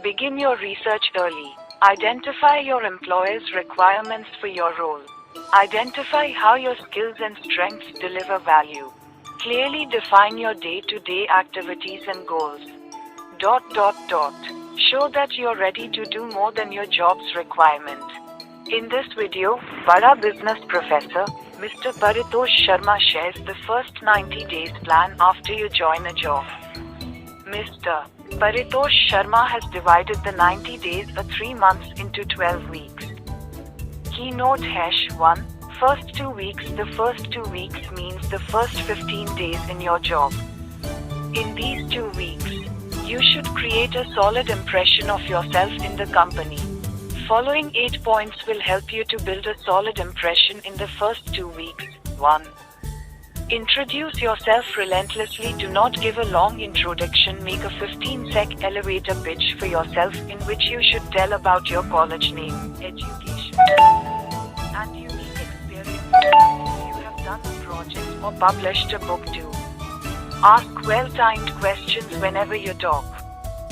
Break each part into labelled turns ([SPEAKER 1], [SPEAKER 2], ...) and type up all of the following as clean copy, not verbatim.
[SPEAKER 1] Begin your research early. Identify your employer's requirements for your role. Identify how your skills and strengths deliver value. Clearly define your day-to-day activities and goals. Show that you're ready to do more than your job's requirement. In this video, Bada Business Professor, Mr. Paritosh Sharma shares the first 90 days plan after you join a job. Mr. Paritosh Sharma has divided the 90 days or 3 months into 12 weeks. Keynote #1. First 2 weeks. The first 2 weeks means the first 15 days in your job. In these 2 weeks, you should create a solid impression of yourself in the company. Following 8 points will help you to build a solid impression in the first 2 weeks. 1. Introduce yourself relentlessly. Do not give a long introduction. Make a 15-sec elevator pitch for yourself in which you should tell about your college name, education, and unique experiences. You have done a project or published a book too. Ask well-timed questions whenever you talk.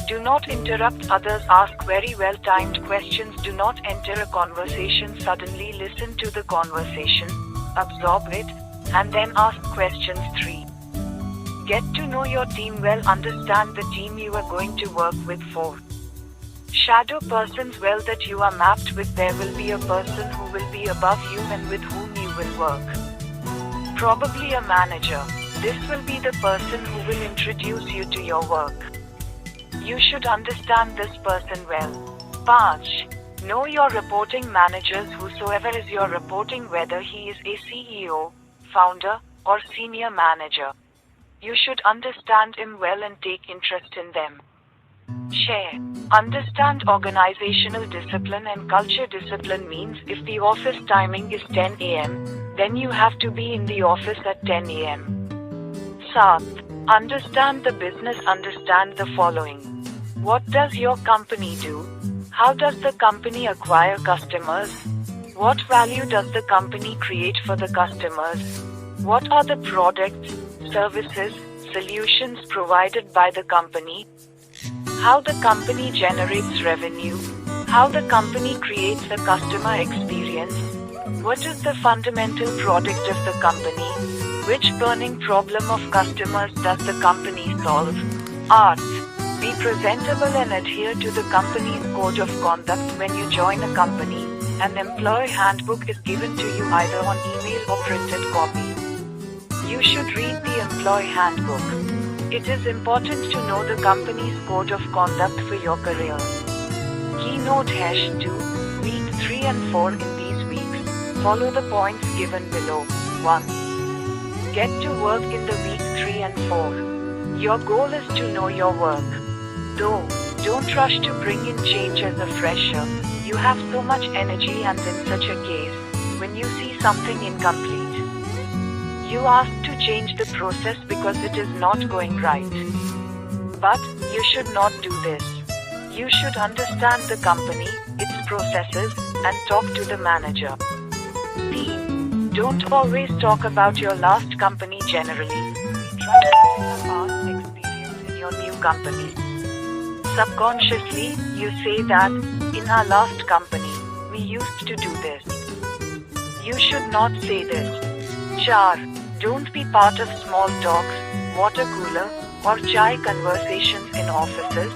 [SPEAKER 1] Do not interrupt others. Ask very well-timed questions. Do not enter a conversation suddenly. Listen to the conversation, absorb it, and then ask questions. 3. Get to know your team well. Understand the team you are going to work with. 4. Shadow persons well that you are mapped with. There will be a person who will be above you and with whom you will work. Probably a manager. This will be the person who will introduce you to your work. You should understand this person well. 5. Know your reporting managers. Whosoever is your reporting, whether he is a CEO, founder, or senior manager. You should understand him well and take interest in them. Share. Understand organizational discipline and culture. Discipline means if the office timing is 10 a.m., then you have to be in the office at 10 a.m. 7. Understand the business. Understand the following. What does your company do? How does the company acquire customers? What value does the company create for the customers? What are the products, services, solutions provided by the company? How the company generates revenue? How the company creates a customer experience? What is the fundamental product of the company? Which burning problem of customers does the company solve? 8. Be presentable and adhere to the company's code of conduct. When you join a company, an employee handbook is given to you either on email or printed copy. You should read the employee handbook. It is important to know the company's code of conduct for your career. Keynote #2. Week 3 and 4. In these weeks, follow the points given below. 1. Get to work in the week 3 and 4. Your goal is to know your work. Though, don't rush to bring in change as a fresher. You have so much energy, and in such a case, when you see something incomplete, you ask to change the process because it is not going right. But, you should not do this. You should understand the company, its processes, and talk to the manager. Team. Don't always talk about your last company generally. Try to bring a past experience in your new company. Subconsciously, you say that, in our last company, we used to do this. You should not say this. 4. Don't be part of small talks, water cooler, or chai conversations in offices.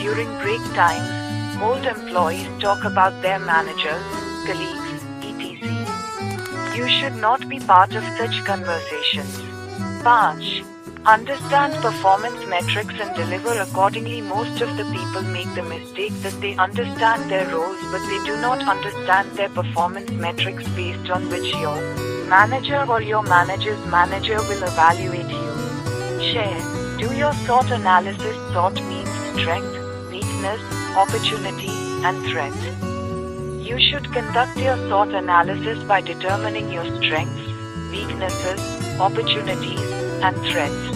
[SPEAKER 1] During break times, old employees talk about their managers, colleagues, etc. You should not be part of such conversations. 5. Understand performance metrics and deliver accordingly. Most of the people make the mistake that they understand their roles but they do not understand their performance metrics based on which your manager or your manager's manager will evaluate you. Share. Do your SWOT analysis. SWOT means strength, weakness, opportunity, and threat. You should conduct your SWOT analysis by determining your strengths, weaknesses, opportunities, and threats.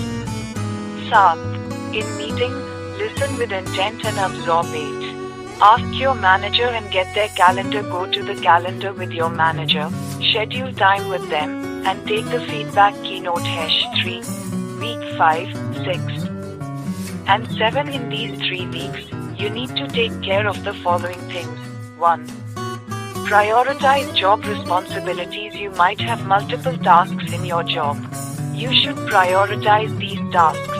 [SPEAKER 1] 7. In meetings, listen with intent and absorb it. Ask your manager and get their calendar. Go to the calendar with your manager, schedule time with them, and take the feedback. Keynote #3. Week 5, 6, and 7. In these 3 weeks, you need to take care of the following things. 1. Prioritize job responsibilities. You might have multiple tasks in your job. You should prioritize these tasks.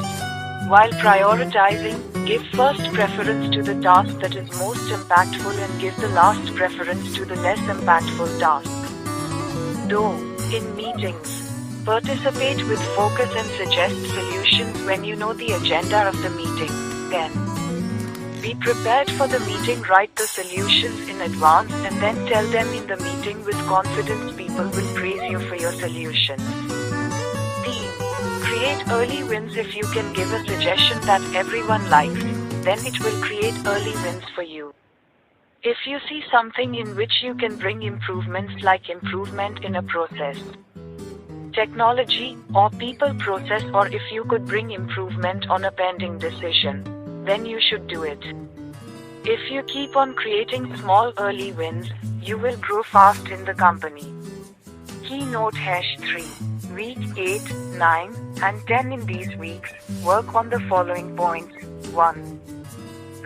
[SPEAKER 1] While prioritizing, give first preference to the task that is most impactful and give the last preference to the less impactful task. 2. In meetings, participate with focus and suggest solutions when you know the agenda of the meeting. 10. Be prepared for the meeting. Write the solutions in advance and then tell them in the meeting with confidence. People will praise you for your solutions. Team. Create early wins. If you can give a suggestion that everyone likes, then it will create early wins for you. If you see something in which you can bring improvements, like improvement in a process, technology, or people process, or if you could bring improvement on a pending decision, then you should do it. If you keep on creating small early wins, you will grow fast in the company. Keynote #3. Week 8, 9, and 10. In these weeks, work on the following points. 1.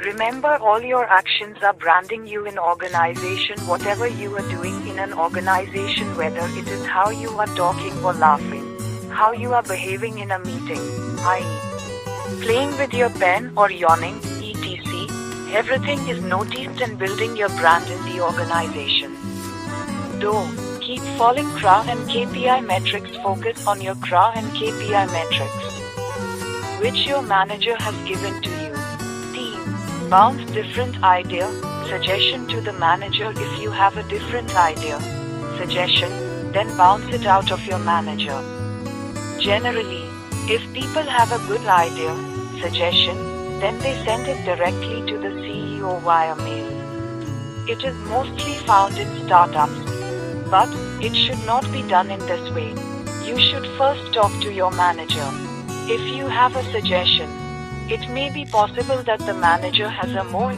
[SPEAKER 1] Remember, all your actions are branding you in organization. Whatever you are doing in an organization, whether it is how you are talking or laughing, how you are behaving in a meeting, i.e., playing with your pen or yawning, etc., everything is noticed and building your brand in the organization. 2. Keep following CRA and KPI metrics. Focus on your CRA and KPI metrics, which your manager has given to you. Team. Bounce different idea, suggestion to the manager. If you have a different idea, suggestion, then bounce it out of your manager. Generally, if people have a good idea, suggestion, then they send it directly to the CEO via mail. It is mostly found in startups, but it should not be done in this way. You should first talk to your manager. If you have a suggestion, it may be possible that the manager has a more